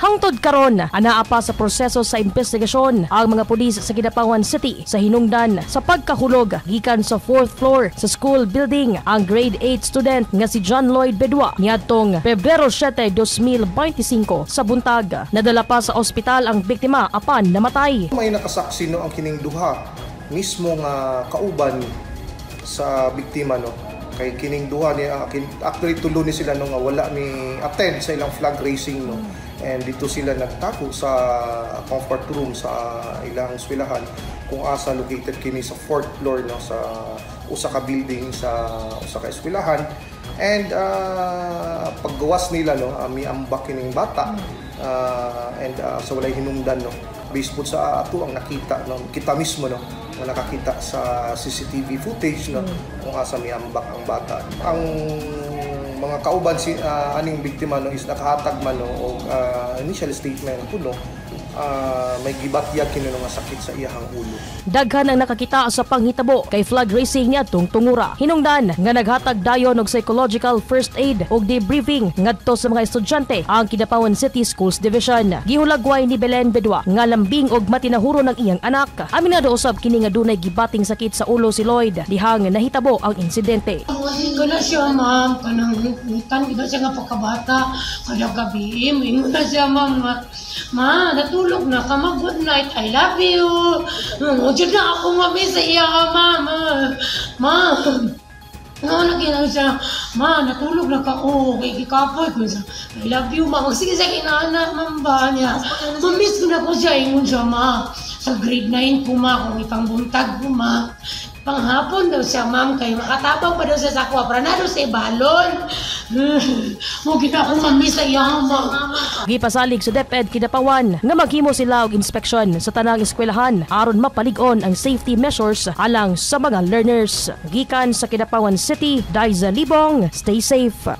Hangtod karon, anaa pa sa proseso sa investigasyon ang mga pulis sa Kidapawan City sa hinungdan sa pagkahulog gikan sa 4th floor sa school building ang grade 8 student nga si John Lloyd Bedwa niadtong Pebrero 7, 2025 sa buntag. Nadala pa sa ospital ang biktima apan namatay. May nakasaksi no ang kining duha mismo nga kauban sa biktima no. Kay kining duha ni actually tulo ni sila no nga wala ni attend sa ilang flag racing no, and dito sila nagtago sa comfort room sa ilang eskwelahan kung asa located kini sa 4th floor no sa usa ka building sa usa ka eskwelahan. And paggawas nila no miambak kining bata and sa walay hinungdan no based po sa ato ang nakita no kita mismo no nakakita sa CCTV footage no kung asa miambak ang bata. Ang mga kauban aning biktima no is nakahatag man no og initial statement kuno may gibatyag kini nga sakit sa iyahang ulo. Daghan ang nakakita sa panghitabo kay flag racing niadtong Tungura. Hinungdan nga naghatag dayon og psychological first aid og debriefing ngadto sa mga estudyante ang Kidapawan City Schools Division. Gihulagway ni Belen Bedwa nga lambing og matinahuro ng iyang anak. Aminado usab kini nga dunay gibating sakit sa ulo si Lloyd dihang nahitabo ang insidente. Kana siya ma'am, kanang utan kita siya nga pagkabata kada gabi ingon na siya ma'am ma natulog na ka mag-good night, I love you. Diyan na ako mami sa iya ka, ma. Nagkinaw siya, ma, natulog na ka, kay kikapoy ko siya, I love you, ma. Sige sa kinana, mamba niya. Mamiss ko na ko siya, ingon siya, ma. Sa grade 9 po, ma, kung ipangbungtag po, ma. Panghapon daw siya, ma'am, kay makatabang pa daw siya sa akwa, para na daw siya balon. Mugin ako mamiss sa iya, ma. Gipasalig sa DepEd Kidapawan nga maghimo sila og inspeksyon sa tanang eskwelahan aron mapalig-on ang safety measures alang sa mga learners. Gikan sa Kidapawan City, Daiza Libong, stay safe.